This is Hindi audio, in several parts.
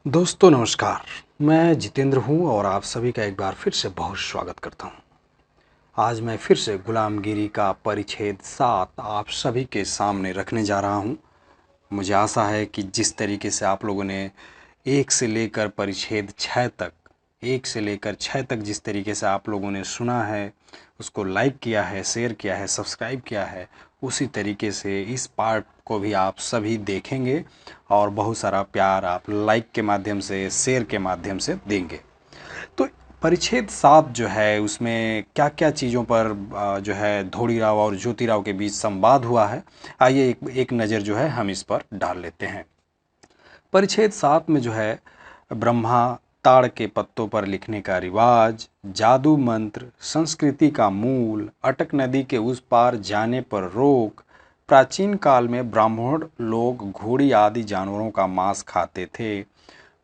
दोस्तों नमस्कार। मैं जितेंद्र हूं और आप सभी का एक बार फिर से बहुत स्वागत करता हूं। आज मैं फिर से गुलामगिरी का परिच्छेद 7 आप सभी के सामने रखने जा रहा हूं। मुझे आशा है कि जिस तरीके से आप लोगों ने 1 से लेकर परिच्छेद 6 तक 1 से लेकर 6 तक जिस तरीके से आप लोगों ने सुना है, उसको लाइक किया है, शेयर किया है, सब्सक्राइब किया है, उसी तरीके से इस पार्ट को भी आप सभी देखेंगे और बहुत सारा प्यार आप लाइक के माध्यम से, शेयर के माध्यम से देंगे। तो परिच्छेद 7 जो है उसमें क्या क्या चीज़ों पर जो है धोड़ीराव और ज्योतिराव के बीच संवाद हुआ है, आइए एक नज़र जो है हम इस पर डाल लेते हैं। परिच्छेद 7 में जो है ब्रह्मा ताड़ के पत्तों पर लिखने का रिवाज, जादू मंत्र, संस्कृति का मूल, अटक नदी के उस पार जाने पर रोक, प्राचीन काल में ब्राह्मण लोग घोड़ी आदि जानवरों का मांस खाते थे,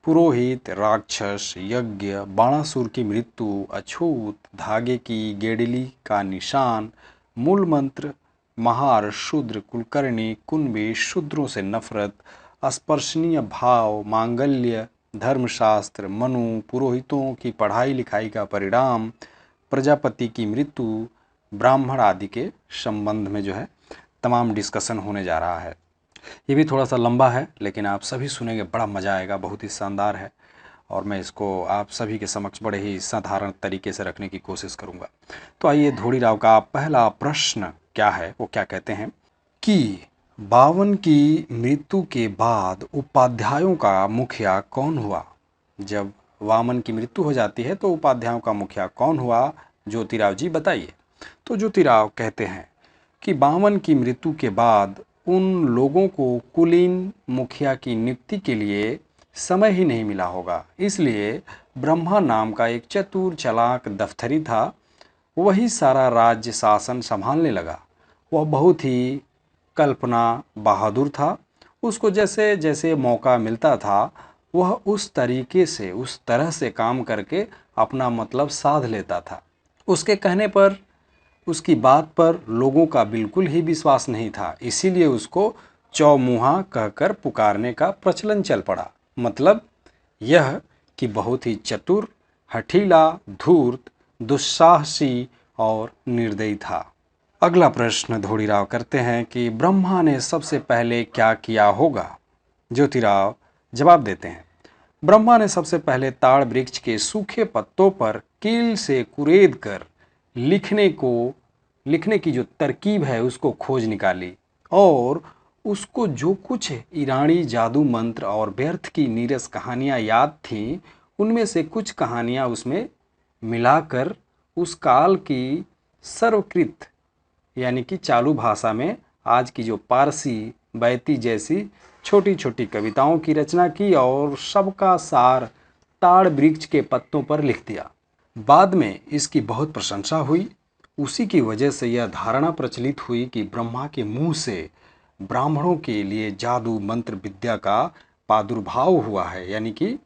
पुरोहित, राक्षस, यज्ञ, बाणासुर की मृत्यु, अछूत, धागे की गेडली का निशान, मूल मंत्र, महार, शूद्र, कुलकर्णी, कुंभी, शूद्रों से नफरत, अस्पर्शनीय भाव, मांगल्य, धर्मशास्त्र, मनु, पुरोहितों की पढ़ाई लिखाई का परिणाम, प्रजापति की मृत्यु, ब्राह्मण आदि के संबंध में जो है तमाम डिस्कशन होने जा रहा है। ये भी थोड़ा सा लंबा है लेकिन आप सभी सुनेंगे, बड़ा मज़ा आएगा, बहुत ही शानदार है और मैं इसको आप सभी के समक्ष बड़े ही साधारण तरीके से रखने की कोशिश करूँगा। तो आइए, धोड़ीराव का पहला प्रश्न क्या है, वो क्या कहते हैं कि बावन की मृत्यु के बाद उपाध्यायों का मुखिया कौन हुआ। जब वामन की मृत्यु हो जाती है तो उपाध्यायों का मुखिया कौन हुआ, ज्योतिराव जी बताइए। तो ज्योतिराव कहते हैं कि बावन की मृत्यु के बाद उन लोगों को कुलीन मुखिया की नियुक्ति के लिए समय ही नहीं मिला होगा, इसलिए ब्रह्मा नाम का एक चतुर चालाक दफ्तरी था, वही सारा राज्य शासन संभालने लगा। वह बहुत ही कल्पना बहादुर था। उसको जैसे जैसे मौका मिलता था वह उस तरीके से, उस तरह से काम करके अपना मतलब साध लेता था। उसके कहने पर, उसकी बात पर लोगों का बिल्कुल ही विश्वास नहीं था, इसीलिए उसको चौमुहा कहकर पुकारने का प्रचलन चल पड़ा। मतलब यह कि बहुत ही चतुर, हठीला, धूर्त, दुस्साहसी और निर्दयी था। अगला प्रश्न धोड़ीराव करते हैं कि ब्रह्मा ने सबसे पहले क्या किया होगा। ज्योतिराव जवाब देते हैं, ब्रह्मा ने सबसे पहले ताड़ वृक्ष के सूखे पत्तों पर कील से कुरेद कर लिखने की जो तरकीब है उसको खोज निकाली और उसको जो कुछ ईरानी जादू मंत्र और व्यर्थ की नीरस कहानियाँ याद थीं, उनमें से कुछ कहानियाँ उसमें मिलाकर उस काल की सर्वकृत यानी कि चालू भाषा में आज की जो पारसी, बैती जैसी छोटी छोटी कविताओं की रचना की और सबका सार ताड़ वृक्ष के पत्तों पर लिख दिया। बाद में इसकी बहुत प्रशंसा हुई। उसी की वजह से यह धारणा प्रचलित हुई कि ब्रह्मा के मुंह से ब्राह्मणों के लिए जादू मंत्र विद्या का प्रादुर्भाव हुआ है, यानी कि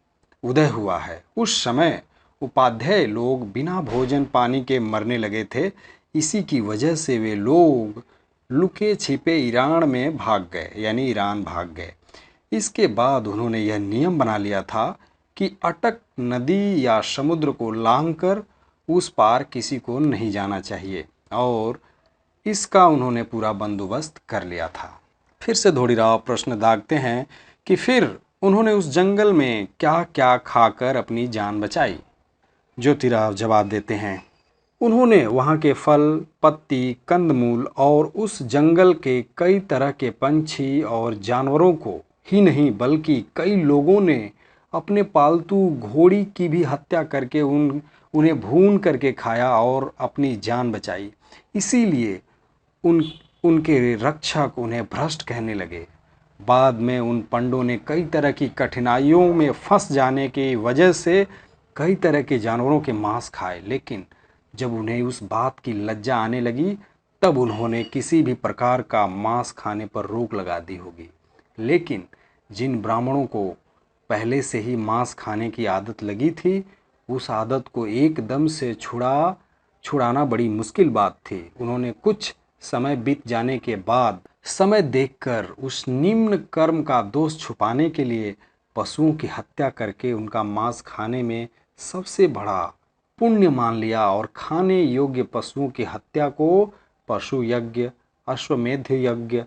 उदय हुआ है। उस समय उपाध्याय लोग बिना भोजन पानी के मरने लगे थे, इसी की वजह से वे लोग लुके छिपे ईरान में भाग गए, यानी ईरान भाग गए। इसके बाद उन्होंने यह नियम बना लिया था कि अटक नदी या समुद्र को लांघकर उस पार किसी को नहीं जाना चाहिए और इसका उन्होंने पूरा बंदोबस्त कर लिया था। फिर से धोड़ीराव प्रश्न दागते हैं कि फिर उन्होंने उस जंगल में क्या क्या खाकर अपनी जान बचाई। ज्योतिराव जवाब देते हैं, उन्होंने वहाँ के फल, पत्ती, कंदमूल और उस जंगल के कई तरह के पंछी और जानवरों को ही नहीं बल्कि कई लोगों ने अपने पालतू घोड़ी की भी हत्या करके उन्हें भून करके खाया और अपनी जान बचाई। इसीलिए उनके रक्षक उन्हें भ्रष्ट कहने लगे। बाद में उन पंडों ने कई तरह की कठिनाइयों में फंस जाने की वजह से कई तरह के जानवरों के मांस खाए, लेकिन जब उन्हें उस बात की लज्जा आने लगी तब उन्होंने किसी भी प्रकार का मांस खाने पर रोक लगा दी होगी। लेकिन जिन ब्राह्मणों को पहले से ही मांस खाने की आदत लगी थी, उस आदत को एकदम से छुड़ाना बड़ी मुश्किल बात थी। उन्होंने कुछ समय बीत जाने के बाद समय देखकर उस निम्न कर्म का दोष छुपाने के लिए पशुओं की हत्या करके उनका मांस खाने में सबसे बड़ा पुण्य मान लिया और खाने योग्य पशुओं की हत्या को पशु यज्ञ, अश्वमेध यज्ञ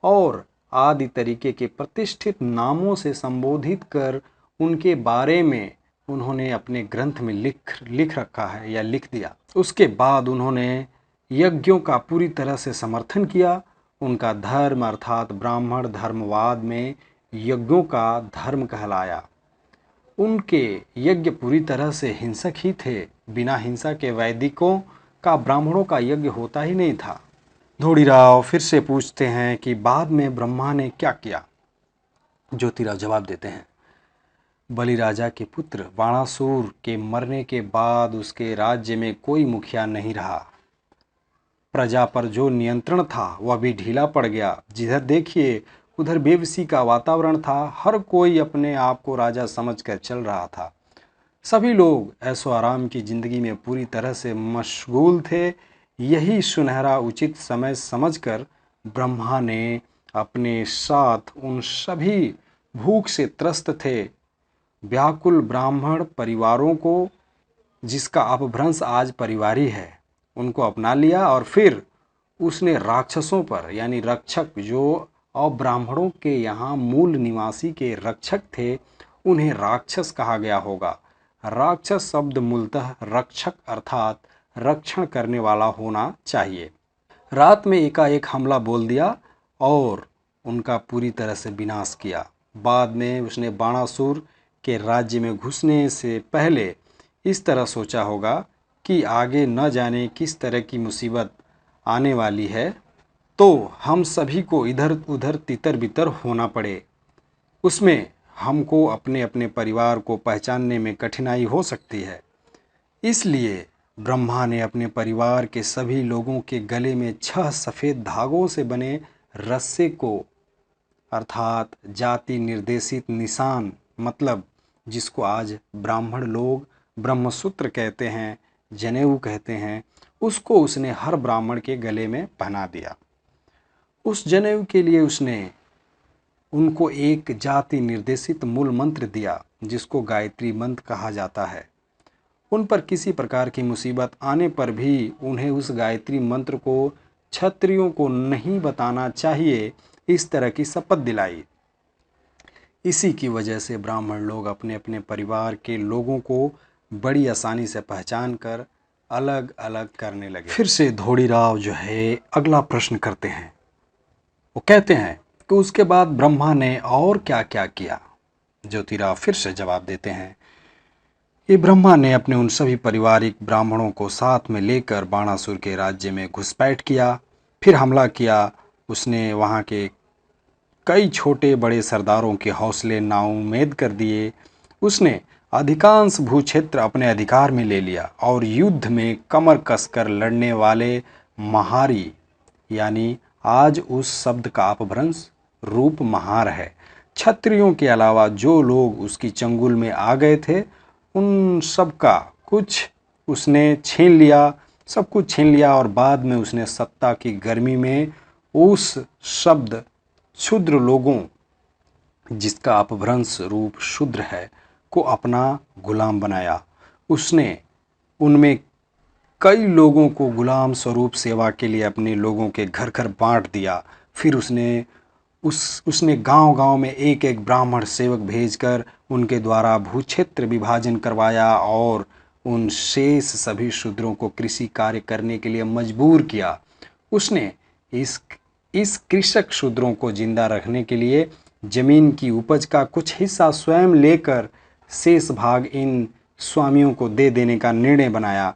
और आदि तरीके के प्रतिष्ठित नामों से संबोधित कर उनके बारे में उन्होंने अपने ग्रंथ में लिख रखा है या लिख दिया। उसके बाद उन्होंने यज्ञों का पूरी तरह से समर्थन किया। उनका धर्म अर्थात ब्राह्मण धर्मवाद में यज्ञों का धर्म कहलाया। उनके यज्ञ पूरी तरह से हिंसक ही थे। बिना हिंसा के वैदिकों का ब्राह्मणों का यज्ञ होता ही नहीं था। धोड़ीराव फिर से पूछते हैं कि बाद में ब्रह्मा ने क्या किया। ज्योतिराव जवाब देते हैं, बलिराजा के पुत्र बाणासुर के मरने के बाद उसके राज्य में कोई मुखिया नहीं रहा। प्रजा पर जो नियंत्रण था वह भी ढीला पड़ गया। जिधर देखिए उधर बेबसी का वातावरण था। हर कोई अपने आप को राजा समझकर चल रहा था। सभी लोग ऐशो आराम की जिंदगी में पूरी तरह से मशगूल थे। यही सुनहरा उचित समय समझकर ब्रह्मा ने अपने साथ उन सभी भूख से त्रस्त थे व्याकुल ब्राह्मण परिवारों को, जिसका अपभ्रंश आज परिवारी है, उनको अपना लिया और फिर उसने राक्षसों पर यानी रक्षक जो अब्राह्मणों के यहाँ मूल निवासी के रक्षक थे, उन्हें राक्षस कहा गया होगा। राक्षस शब्द मूलतः रक्षक अर्थात रक्षण करने वाला होना चाहिए। रात में एकाएक हमला बोल दिया और उनका पूरी तरह से विनाश किया। बाद में उसने बाणासुर के राज्य में घुसने से पहले इस तरह सोचा होगा कि आगे न जाने किस तरह की मुसीबत आने वाली है, तो हम सभी को इधर उधर तितर बितर होना पड़े। उसमें हमको अपने अपने परिवार को पहचानने में कठिनाई हो सकती है। इसलिए ब्रह्मा ने अपने परिवार के सभी लोगों के गले में 6 सफ़ेद धागों से बने रस्से को अर्थात जाति निर्देशित निशान, मतलब जिसको आज ब्राह्मण लोग ब्रह्मसूत्र कहते हैं, जनेऊ कहते हैं, उसको उसने हर ब्राह्मण के गले में पहना दिया। उस जनेऊ के लिए उसने उनको एक जाति निर्देशित मूल मंत्र दिया जिसको गायत्री मंत्र कहा जाता है। उन पर किसी प्रकार की मुसीबत आने पर भी उन्हें उस गायत्री मंत्र को क्षत्रियों को नहीं बताना चाहिए, इस तरह की शपथ दिलाई। इसी की वजह से ब्राह्मण लोग अपने अपने परिवार के लोगों को बड़ी आसानी से पहचान कर अलग अलग करने लगे। फिर से धोड़ीराव जो है अगला प्रश्न करते हैं। वो कहते हैं कि उसके बाद ब्रह्मा ने और क्या क्या किया। ज्योतिराव फिर से जवाब देते हैं, ये ब्रह्मा ने अपने उन सभी पारिवारिक ब्राह्मणों को साथ में लेकर बाणासुर के राज्य में घुसपैठ किया, फिर हमला किया। उसने वहाँ के कई छोटे बड़े सरदारों के हौसले नाउम्मीद कर दिए। उसने अधिकांश भूक्षेत्र अपने अधिकार में ले लिया और युद्ध में कमर कसकर लड़ने वाले महारी, यानी आज उस शब्द का अपभ्रंश रूप महार है, क्षत्रियों के अलावा जो लोग उसकी चंगुल में आ गए थे, उन सब का कुछ उसने छीन लिया, सब कुछ छीन लिया। और बाद में उसने सत्ता की गर्मी में उस शब्द शूद्र लोगों, जिसका अपभ्रंश रूप शूद्र है, को अपना गुलाम बनाया। उसने उनमें कई लोगों को गुलाम स्वरूप सेवा के लिए अपने लोगों के घर घर बांट दिया। फिर उसने गांव-गांव में एक एक ब्राह्मण सेवक भेजकर उनके द्वारा भूक्षेत्र विभाजन करवाया और उन शेष सभी शूद्रों को कृषि कार्य करने के लिए मजबूर किया। उसने इस कृषक शूद्रों को जिंदा रखने के लिए जमीन की उपज का कुछ हिस्सा स्वयं लेकर शेष भाग इन स्वामियों को दे देने का निर्णय बनाया।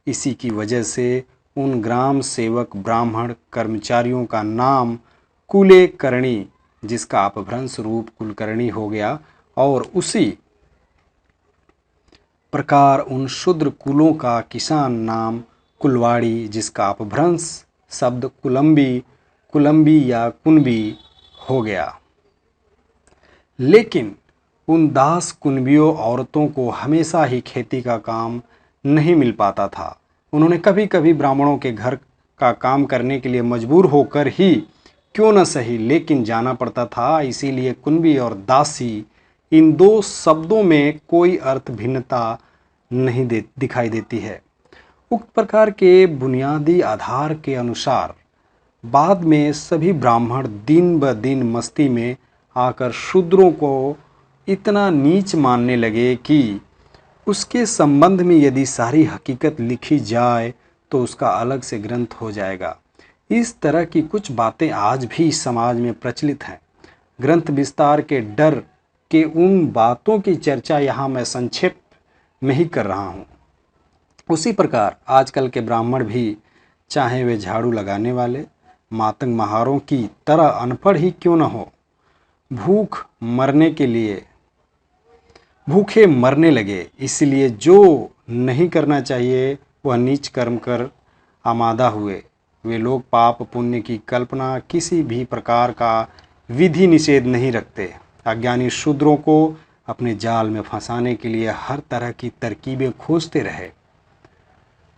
इसी की वजह से उन ग्राम सेवक ब्राह्मण कर्मचारियों का नाम कुलेकर्णी, जिसका अपभ्रंश रूप कुलकर्णी हो गया, और उसी प्रकार उन शूद्र कुलों का किसान नाम कुलवाड़ी, जिसका अपभ्रंश शब्द कुलंबी या कुनबी हो गया। लेकिन उन दास कुनबियों औरतों को हमेशा ही खेती का काम नहीं मिल पाता था। उन्होंने कभी कभी ब्राह्मणों के घर का काम करने के लिए मजबूर होकर ही क्यों न सही लेकिन जाना पड़ता था। इसीलिए कुनबी और दासी इन दो शब्दों में कोई अर्थ भिन्नता नहीं दिखाई देती है। उक्त प्रकार के बुनियादी आधार के अनुसार बाद में सभी ब्राह्मण दिन ब दिन मस्ती में आकर शूद्रों को इतना नीच मानने लगे कि उसके संबंध में यदि सारी हकीकत लिखी जाए तो उसका अलग से ग्रंथ हो जाएगा। इस तरह की कुछ बातें आज भी समाज में प्रचलित हैं। ग्रंथ विस्तार के डर के उन बातों की चर्चा यहाँ मैं संक्षेप में ही कर रहा हूँ। उसी प्रकार आजकल के ब्राह्मण भी, चाहे वे झाड़ू लगाने वाले मातंग महारों की तरह अनपढ़ ही क्यों न हो, भूखे मरने लगे। इसलिए जो नहीं करना चाहिए वह नीच कर्म कर आमादा हुए। वे लोग पाप पुण्य की कल्पना किसी भी प्रकार का विधि निषेध नहीं रखते। अज्ञानी शूद्रों को अपने जाल में फंसाने के लिए हर तरह की तरकीबें खोजते रहे।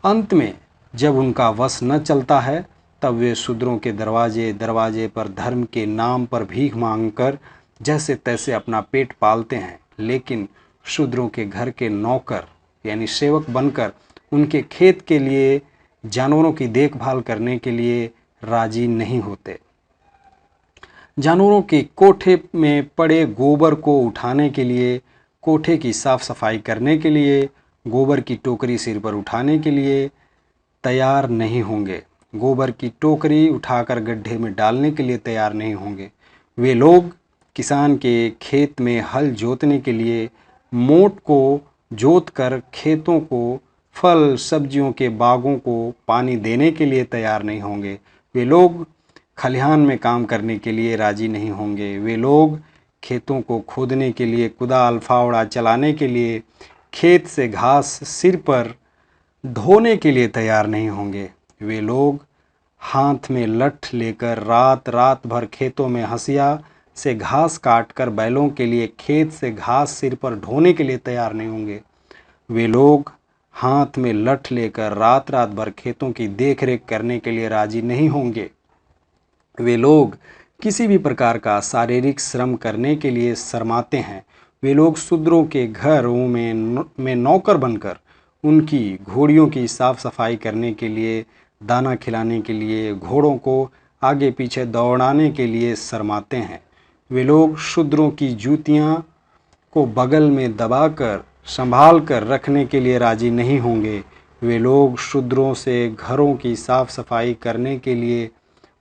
अंत में जब उनका वश न चलता है तब वे शूद्रों के दरवाजे दरवाजे पर धर्म के नाम पर भीख मांगकर जैसे तैसे अपना पेट पालते हैं, लेकिन शूद्रों के घर के नौकर यानी सेवक बनकर उनके खेत के लिए, जानवरों की देखभाल करने के लिए राजी नहीं होते। जानवरों के कोठे में पड़े गोबर को उठाने के लिए, कोठे की साफ सफाई करने के लिए, गोबर की टोकरी सिर पर उठाने के लिए तैयार नहीं होंगे। गोबर की टोकरी उठाकर गड्ढे में डालने के लिए तैयार नहीं होंगे। वे लोग किसान के खेत में हल जोतने के लिए, मोट को जोत कर खेतों को, फल सब्जियों के बागों को पानी देने के लिए तैयार नहीं होंगे। वे लोग खलिहान में काम करने के लिए राजी नहीं होंगे। वे लोग खेतों को खोदने के लिए, कुदाल फावड़ा चलाने के लिए, खेत से घास सिर पर ढोने के लिए तैयार नहीं होंगे। वे लोग हाथ में लठ लेकर रात रात भर खेतों में हंसिया से घास काटकर बैलों के लिए खेत से घास सिर पर ढोने के लिए तैयार नहीं होंगे। वे लोग हाथ में लठ लेकर रात रात भर खेतों की देखरेख करने के लिए राजी नहीं होंगे। वे लोग किसी भी प्रकार का शारीरिक श्रम करने के लिए शर्माते हैं। वे लोग शूद्रों के घरों में नौकर बनकर उनकी घोड़ियों की साफ सफाई करने के लिए, दाना खिलाने के लिए, घोड़ों को आगे पीछे दौड़ाने के लिए शर्माते हैं। वे लोग शूद्रों की जूतियां को बगल में दबाकर संभाल कर रखने के लिए राजी नहीं होंगे। वे लोग शूद्रों से घरों की साफ सफाई करने के लिए,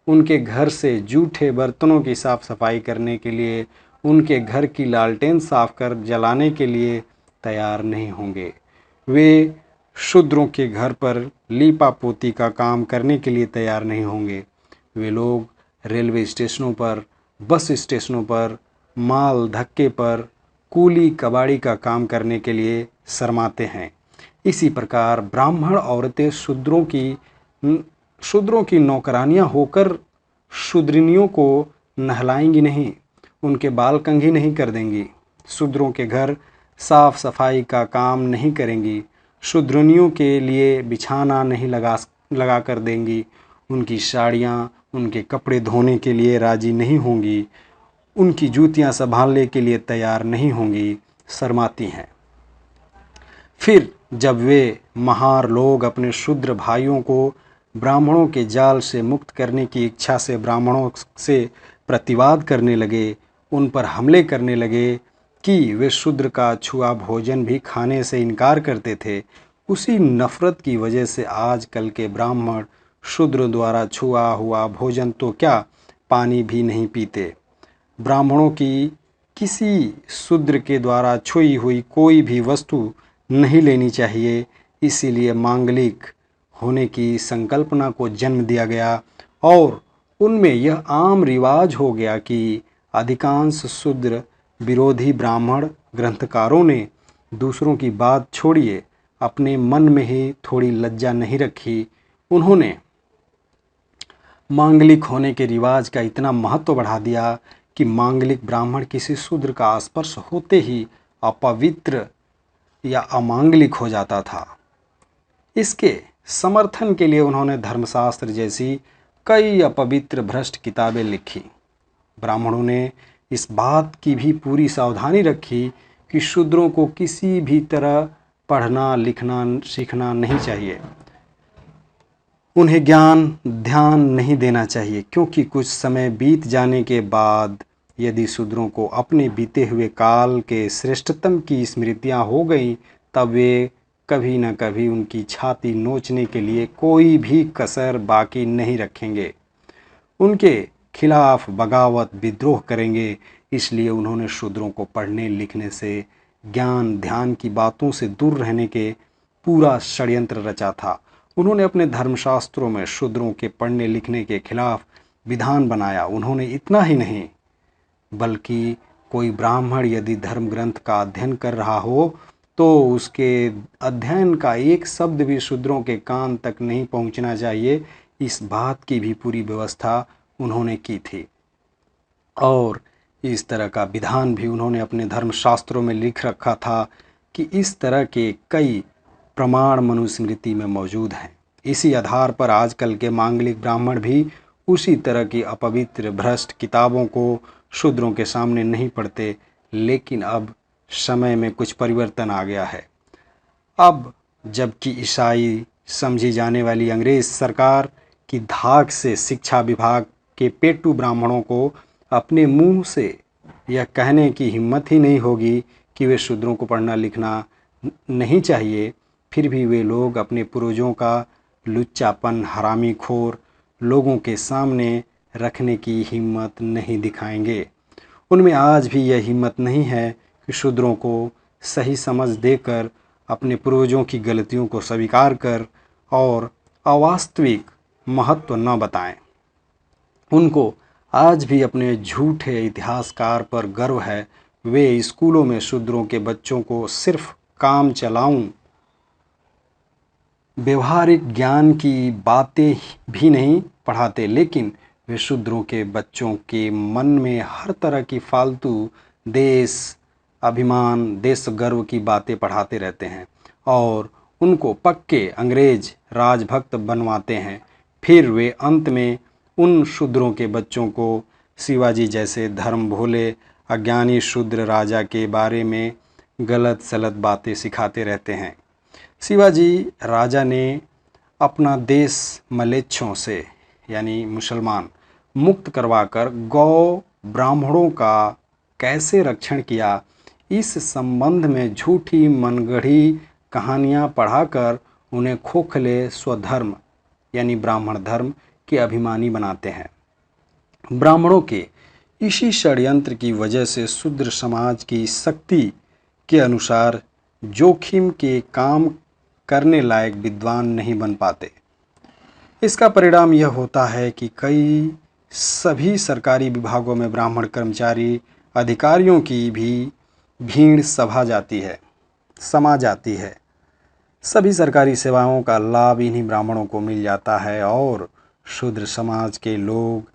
उनके घर से जूठे बर्तनों की साफ सफाई करने के लिए, उनके घर की लालटेन साफ कर जलाने के लिए तैयार नहीं होंगे। वे शूद्रों के घर पर लीपा पोती का काम करने के लिए तैयार नहीं होंगे। वे लोग रेलवे स्टेशनों पर, बस स्टेशनों पर, माल धक्के पर कूली कबाड़ी का काम करने के लिए शर्माते हैं। इसी प्रकार ब्राह्मण औरतें शूद्रों की नौकरानियां होकर शूद्रिनियों को नहलाएंगी नहीं, उनके बाल कंघी नहीं कर देंगी। शूद्रों के घर साफ सफाई का काम नहीं करेंगी। शूद्रनियों के लिए बिछाना नहीं लगा कर देंगी। उनकी साड़ियाँ, उनके कपड़े धोने के लिए राजी नहीं होंगी। उनकी जूतियाँ संभालने के लिए तैयार नहीं होंगी, शर्माती हैं। फिर जब वे महार लोग अपने शूद्र भाइयों को ब्राह्मणों के जाल से मुक्त करने की इच्छा से ब्राह्मणों से प्रतिवाद करने लगे, उन पर हमले करने लगे कि वे शूद्र का छुआ भोजन भी खाने से इनकार करते थे, उसी नफ़रत की वजह से आजकल के ब्राह्मण शूद्र द्वारा छुआ हुआ भोजन तो क्या, पानी भी नहीं पीते। ब्राह्मणों की किसी शूद्र के द्वारा छुई हुई कोई भी वस्तु नहीं लेनी चाहिए। इसीलिए मांगलिक होने की संकल्पना को जन्म दिया गया और उनमें यह आम रिवाज हो गया कि अधिकांश शूद्र विरोधी ब्राह्मण ग्रंथकारों ने दूसरों की बात छोड़िए, अपने मन में ही थोड़ी लज्जा नहीं रखी। उन्होंने मांगलिक होने के रिवाज का इतना महत्व बढ़ा दिया कि मांगलिक ब्राह्मण किसी शूद्र का स्पर्श होते ही अपवित्र या अमांगलिक हो जाता था। इसके समर्थन के लिए उन्होंने धर्मशास्त्र जैसी कई अपवित्र भ्रष्ट किताबें लिखी। ब्राह्मणों ने इस बात की भी पूरी सावधानी रखी कि शूद्रों को किसी भी तरह पढ़ना लिखना सीखना नहीं चाहिए, उन्हें ज्ञान ध्यान नहीं देना चाहिए, क्योंकि कुछ समय बीत जाने के बाद यदि शूद्रों को अपने बीते हुए काल के श्रेष्ठतम की स्मृतियाँ हो गई, तब वे कभी न कभी उनकी छाती नोचने के लिए कोई भी कसर बाकी नहीं रखेंगे, उनके खिलाफ बगावत विद्रोह करेंगे। इसलिए उन्होंने शूद्रों को पढ़ने लिखने से, ज्ञान ध्यान की बातों से दूर रहने के पूरा षड्यंत्र रचा था। उन्होंने अपने धर्मशास्त्रों में शूद्रों के पढ़ने लिखने के खिलाफ विधान बनाया। उन्होंने इतना ही नहीं, बल्कि कोई ब्राह्मण यदि धर्म ग्रंथ का अध्ययन कर रहा हो तो उसके अध्ययन का एक शब्द भी शूद्रों के कान तक नहीं पहुंचना चाहिए, इस बात की भी पूरी व्यवस्था उन्होंने की थी। और इस तरह का विधान भी उन्होंने अपने धर्मशास्त्रों में लिख रखा था कि इस तरह के कई प्रमाण मनुस्मृति में मौजूद हैं। इसी आधार पर आजकल के मांगलिक ब्राह्मण भी उसी तरह की अपवित्र भ्रष्ट किताबों को शूद्रों के सामने नहीं पढ़ते। लेकिन अब समय में कुछ परिवर्तन आ गया है। अब जबकि ईसाई समझी जाने वाली अंग्रेज सरकार की धाक से शिक्षा विभाग के पेटू ब्राह्मणों को अपने मुंह से यह कहने की हिम्मत ही नहीं होगी कि वे शूद्रों को पढ़ना लिखना नहीं चाहिए, फिर भी वे लोग अपने पूर्वजों का लुच्चापन हरामी खोर लोगों के सामने रखने की हिम्मत नहीं दिखाएंगे। उनमें आज भी यह हिम्मत नहीं है कि शूद्रों को सही समझ देकर अपने पूर्वजों की गलतियों को स्वीकार कर और अवास्तविक महत्व न बताएं। उनको आज भी अपने झूठे इतिहासकार पर गर्व है। वे स्कूलों में शूद्रों के बच्चों को सिर्फ काम चलाऊं व्यवहारिक ज्ञान की बातें भी नहीं पढ़ाते, लेकिन वे शूद्रों के बच्चों के मन में हर तरह की फालतू देश अभिमान देश गर्व की बातें पढ़ाते रहते हैं और उनको पक्के अंग्रेज राजभक्त बनवाते हैं। फिर वे अंत में उन शूद्रों के बच्चों को शिवाजी जैसे धर्म भोले अज्ञानी शूद्र राजा के बारे में गलत सलत बातें सिखाते रहते हैं। शिवाजी राजा ने अपना देश मलेच्छों से यानी मुसलमान मुक्त करवाकर गौ ब्राह्मणों का कैसे रक्षण किया, इस संबंध में झूठी मनगढ़ी कहानियाँ पढ़ाकर उन्हें खोखले स्वधर्म यानी ब्राह्मण धर्म के अभिमानी बनाते हैं। ब्राह्मणों के इसी षड्यंत्र की वजह से शूद्र समाज की शक्ति के अनुसार जोखिम के काम करने लायक विद्वान नहीं बन पाते। इसका परिणाम यह होता है कि कई सभी सरकारी विभागों में ब्राह्मण कर्मचारी अधिकारियों की भी भीड़ समा जाती है। सभी सरकारी सेवाओं का लाभ इन्हीं ब्राह्मणों को मिल जाता है और शूद्र समाज के लोग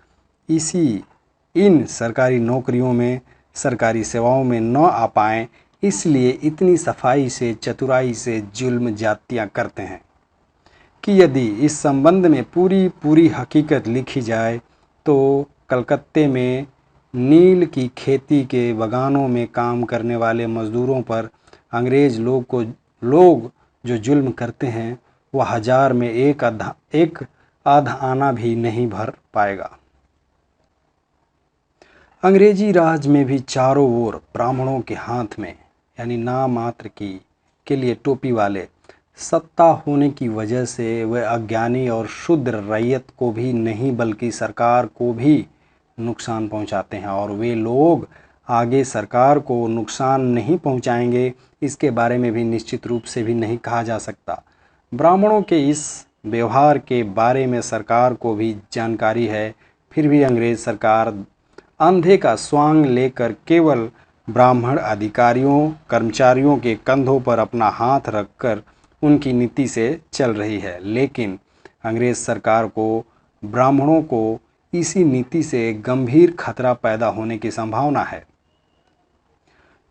इन सरकारी नौकरियों में सरकारी सेवाओं में न आ पाएँ, इसलिए इतनी सफाई से चतुराई से जुल्म जातियाँ करते हैं कि यदि इस संबंध में पूरी हकीकत लिखी जाए तो कलकत्ते में नील की खेती के बगानों में काम करने वाले मज़दूरों पर अंग्रेज़ लोग जो जुल्म करते हैं वह 1000 में एक आध आना भी नहीं भर पाएगा। अंग्रेजी राज में भी चारों ओर ब्राह्मणों के हाथ में यानी नाम मात्र के लिए टोपी वाले सत्ता होने की वजह से वह अज्ञानी और शूद्र रैयत को भी नहीं बल्कि सरकार को भी नुकसान पहुंचाते हैं। और वे लोग आगे सरकार को नुकसान नहीं पहुंचाएंगे इसके बारे में भी निश्चित रूप से भी नहीं कहा जा सकता। ब्राह्मणों के इस व्यवहार के बारे में सरकार को भी जानकारी है, फिर भी अंग्रेज़ सरकार अंधे का स्वांग लेकर केवल ब्राह्मण अधिकारियों कर्मचारियों के कंधों पर अपना हाथ रखकर उनकी नीति से चल रही है। लेकिन अंग्रेज़ सरकार को ब्राह्मणों को इसी नीति से गंभीर खतरा पैदा होने की संभावना है।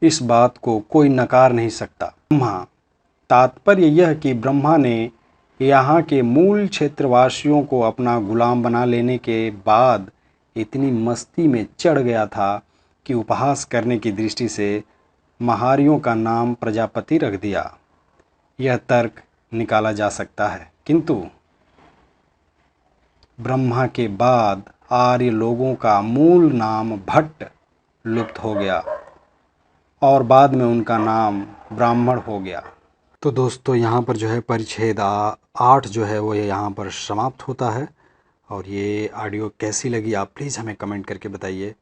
इस बात को कोई नकार नहीं सकता। तात्पर्य यह कि ब्रह्मा ने यहाँ के मूल क्षेत्रवासियों को अपना गुलाम बना लेने के बाद इतनी मस्ती में चढ़ गया था कि उपहास करने की दृष्टि से महारियों का नाम प्रजापति रख दिया। यह तर्क निकाला जा सकता है, किंतु ब्रह्मा के बाद आर्य लोगों का मूल नाम भट्ट लुप्त हो गया और बाद में उनका नाम ब्राह्मण हो गया। तो दोस्तों यहाँ पर जो है परिच्छेद 8 जो है वो यहाँ पर समाप्त होता है। और ये ऑडियो कैसी लगी आप प्लीज़ हमें कमेंट करके बताइए।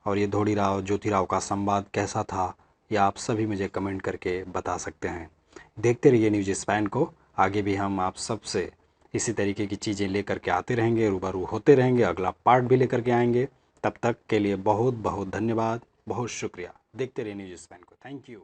और ये धोड़ीराव ज्योतिराव का संवाद कैसा था ये आप सभी मुझे कमेंट करके बता सकते हैं। देखते रहिए न्यूज़ स्पैन को, आगे भी हम आप सबसे इसी तरीके की चीज़ें लेकर के आते रहेंगे, रूबरू होते रहेंगे, अगला पार्ट भी लेकर के आएंगे। तब तक के लिए बहुत बहुत धन्यवाद, बहुत शुक्रिया। देखते रहिए न्यूज़ स्पैन को। Thank you.